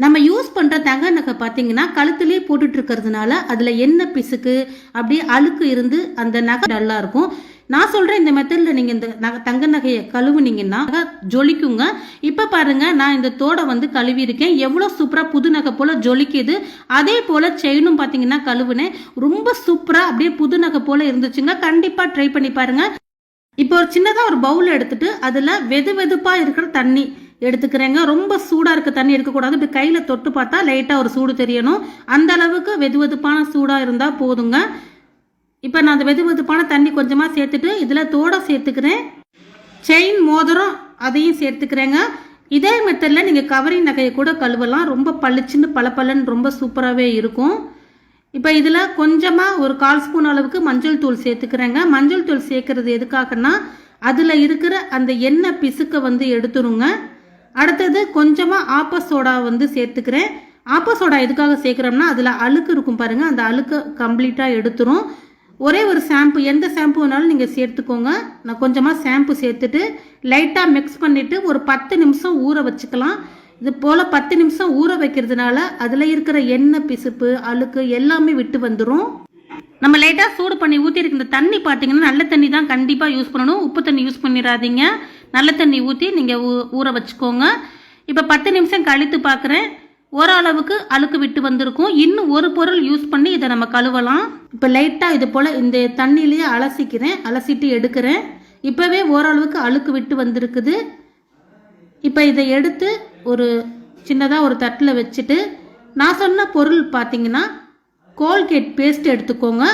நம்ம யூஸ் பண்ணுற தங்க நகை பார்த்தீங்கன்னா கழுத்துலேயே போட்டுட்டு இருக்கிறதுனால அதில் எண்ணெய் பிசுக்கு அப்படியே அழுக்கு இருந்து அந்த நகை டல்லாக இருக்கும். நான் சொல்கிறேன், இந்த மெத்தடில் நீங்கள் இந்த தங்க நகையை கழுவுனீங்கன்னா ஜொலிக்குங்க. இப்போ பாருங்கள், நான் இந்த தோடை வந்து கழுவிருக்கேன். எவ்வளோ சூப்பராக புது நகை போல் ஜொலிக்குது. அதே போல் செயினும் பார்த்தீங்கன்னா கழுவுனேன். ரொம்ப சூப்பராக அப்படியே புது நகை போல் இருந்துச்சுங்க. கண்டிப்பாக ட்ரை பண்ணி பாருங்கள். இப்போ ஒரு சின்னதாக ஒரு பவுல் எடுத்துட்டு அதில் வெது வெதுப்பாக இருக்கிற தண்ணி எடுத்துக்கிறேங்க. ரொம்ப சூடாக இருக்க தண்ணி எடுக்கக்கூடாது. இப்படி கையில் தொட்டு பார்த்தா லைட்டாக ஒரு சூடு தெரியணும். அந்த அளவுக்கு வெது வெதுப்பான சூடாக இருந்தால் போதுங்க. இப்போ நான் அந்த வெது வெதுப்பான தண்ணி கொஞ்சமாக சேர்த்துட்டு இதில் தோடை சேர்த்துக்கிறேன். செயின் மோதிரம் அதையும் சேர்த்துக்கிறேங்க. இதே மெத்தடில் நீங்கள் கவரிங் நகையை கூட கழுவலாம். ரொம்ப பளிச்சுன்னு பளபளன்னு ரொம்ப சூப்பராகவே இருக்கும். இப்போ இதில் கொஞ்சமாக ஒரு 1/4 ஸ்பூன் அளவுக்கு மஞ்சள் தூள் சேர்த்துக்கிறேங்க. மஞ்சள் தூள் சேர்க்கறது எதுக்காகனா அதில் இருக்கிற அந்த எண்ணெய் பிசுக்கை வந்து எடுத்துருங்க. அடுத்தது கொஞ்சமாக ஆப்ப சோடா வந்து சேர்த்துக்கிறேன். ஆப்ப சோடா எதுக்காக சேர்க்குறோம்னா அதில் அழுக்கு இருக்கும் பாருங்கள், அந்த அழுக்கை கம்ப்ளீட்டாக எடுத்துரும். ஒரே ஒரு ஷாம்பு, எந்த ஷாம்பு வேணாலும் நீங்கள் சேர்த்துக்கோங்க. நான் கொஞ்சமாக ஷாம்பு சேர்த்துட்டு லைட்டாக மிக்ஸ் பண்ணிவிட்டு ஒரு 10 நிமிஷம் ஊற வச்சுக்கலாம். இது போல் 10 நிமிஷம் ஊற வைக்கிறதுனால அதில் இருக்கிற எண்ணெய் பிசுப்பு அழுக்கு எல்லாமே விட்டு வந்துடும். நம்ம லைட்டாக சூடு பண்ணி ஊற்றிருக்க இந்த தண்ணி பார்த்தீங்கன்னா நல்ல தண்ணி தான் கண்டிப்பாக யூஸ் பண்ணணும். உப்பு தண்ணி யூஸ் பண்ணிடாதீங்க. நல்ல தண்ணி ஊற்றி நீங்கள் ஊற வச்சுக்கோங்க. இப்போ 10 நிமிஷம் கழித்து பார்க்குறேன். ஓரளவுக்கு அழுக்கு விட்டு வந்திருக்கும். இன்னும் ஒரு பொருள் யூஸ் பண்ணி இதை நம்ம கழுவலாம். இப்போ லைட்டாக இது போல் இந்த தண்ணியிலேயே அலசிக்கிறேன். அலசிட்டு எடுக்கிறேன். இப்போவே ஓரளவுக்கு அழுக்கு விட்டு வந்திருக்குது. இப்போ இதை எடுத்து ஒரு சின்னதாக ஒரு தட்டில் வச்சுட்டு நான் சொன்ன பொருள் பார்த்தீங்கன்னா கோல்கேட் பேஸ்ட் எடுத்துக்கோங்க.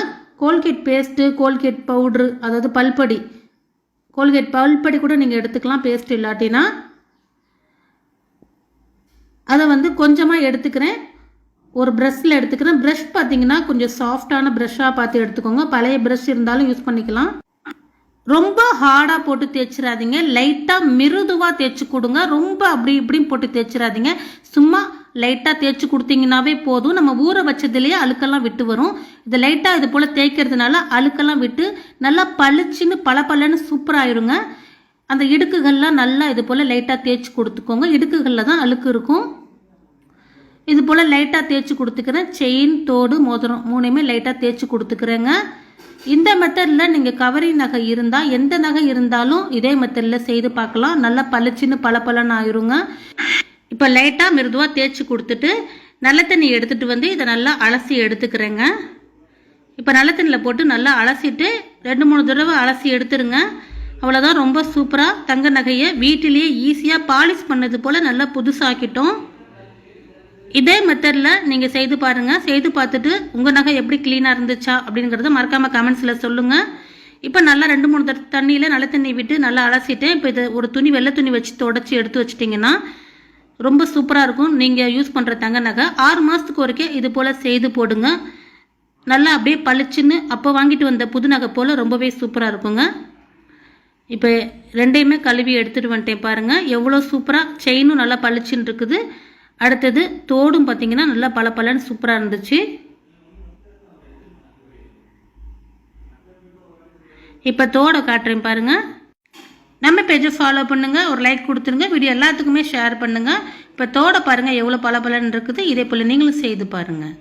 கோல்கேட் பேஸ்ட்டு, கோல்கேட் பவுட்ரு, அதாவது பல்படி, கோல்கேட் பல்படி கூட நீங்கள் எடுத்துக்கலாம் பேஸ்ட் இல்லாட்டினா. அதை வந்து கொஞ்சமாக எடுத்துக்கிறேன். ஒரு ப்ரஷ்ஷில் எடுத்துக்கிறேன். ப்ரஷ் பார்த்தீங்கன்னா கொஞ்சம் சாஃப்டான ப்ரஷ்ஷாக பார்த்து எடுத்துக்கோங்க. பழைய ப்ரஷ் இருந்தாலும் யூஸ் பண்ணிக்கலாம். ரொம்ப ஹார்டாக போட்டு தேய்ச்சிடாதீங்க. லைட்டாக மிருதுவாக தேய்ச்சி கொடுங்க. ரொம்ப அப்படி இப்படின்னு போட்டு தேய்ச்சிடாதீங்க. சும்மா லைட்டாக தேய்ச்சி கொடுத்தீங்கன்னாவே போதும். நம்ம ஊற வச்சதுலேயே அழுக்கெல்லாம் விட்டு வரும். இதை லைட்டாக இது போல் தேய்க்கிறதுனால அழுக்கெல்லாம் விட்டு நல்லா பளிச்சுன்னு பளபளன்னு சூப்பராகிருங்க. அந்த இடுக்குகள்லாம் நல்லா இது போல் லைட்டாக தேய்ச்சி கொடுத்துக்கோங்க. இடுக்குகளில் தான் அழுக்கு இருக்கும். இது போல் லைட்டாக தேய்ச்சி கொடுத்துக்கிறேன். செயின், தோடு, மோதிரம் 3மே லைட்டாக தேய்ச்சி கொடுத்துக்கிறேங்க. இந்த மெத்தடில் நீங்கள் கவரிங் நகை இருந்தால், எந்த நகை இருந்தாலும் இதே மெத்தடில் செய்து பார்க்கலாம். நல்லா பளிச்சுன்னு பளபளன்னு ஆயிருங்க. இப்போ லைட்டாக மிருதுவாக தேய்ச்சி கொடுத்துட்டு நல்ல தண்ணி எடுத்துகிட்டு வந்து இதை நல்லா அலசி எடுத்துக்கிறேங்க. இப்போ நல்ல தண்ணியில் போட்டு நல்லா அலசிட்டு 2-3 தடவை அலசி எடுத்துருங்க. அவ்வளோதான். ரொம்ப சூப்பராக தங்க நகையை வீட்டிலேயே ஈஸியாக பாலிஷ் பண்ணது போல் நல்லா புதுசாக்கிட்டோம். இதே மெத்தடில் நீங்கள் செய்து பாருங்கள். செய்து பார்த்துட்டு உங்கள் நகை எப்படி க்ளீனாக இருந்துச்சா அப்படிங்கிறத மறக்காமல் கமெண்ட்ஸில் சொல்லுங்கள். இப்போ நல்லா 2-3 தண்ணியில் நல்ல தண்ணி விட்டு நல்லா அலசிட்டேன். இப்போ இதை ஒரு துணி, வெள்ளை துணி வச்சு தொடச்சி எடுத்து வச்சிட்டிங்கன்னா ரொம்ப சூப்பராக இருக்கும். நீங்கள் யூஸ் பண்ணுற தங்க நகை 6 மாதத்துக்கு ஒருக்கே இது போல் செய்து போடுங்க. நல்லா அப்படியே பளிச்சுன்னு அப்போ வாங்கிட்டு வந்த புது நகை போல் ரொம்பவே சூப்பராக இருக்குங்க. இப்போ 2யுமே கழுவி எடுத்துகிட்டு வந்துட்டேன் பாருங்கள். எவ்வளோ சூப்பராக செயினும் நல்லா பளிச்சுன்னு இருக்குது. அடுத்தது தோடும் பார்த்தீங்கன்னா நல்லா பளபளன்னு சூப்பராக இருந்துச்சு. இப்போ தோடை காட்டுறேன் பாருங்கள். நம்ம பேஜை ஃபாலோ பண்ணுங்கள், ஒரு லைக் கொடுத்துருங்க, வீடியோ எல்லாத்துக்குமே ஷேர் பண்ணுங்கள். இப்போ தோடை பாருங்கள் எவ்வளோ பளபளன்னு இருக்குது. இதே போல் நீங்களும் செய்து பாருங்கள்.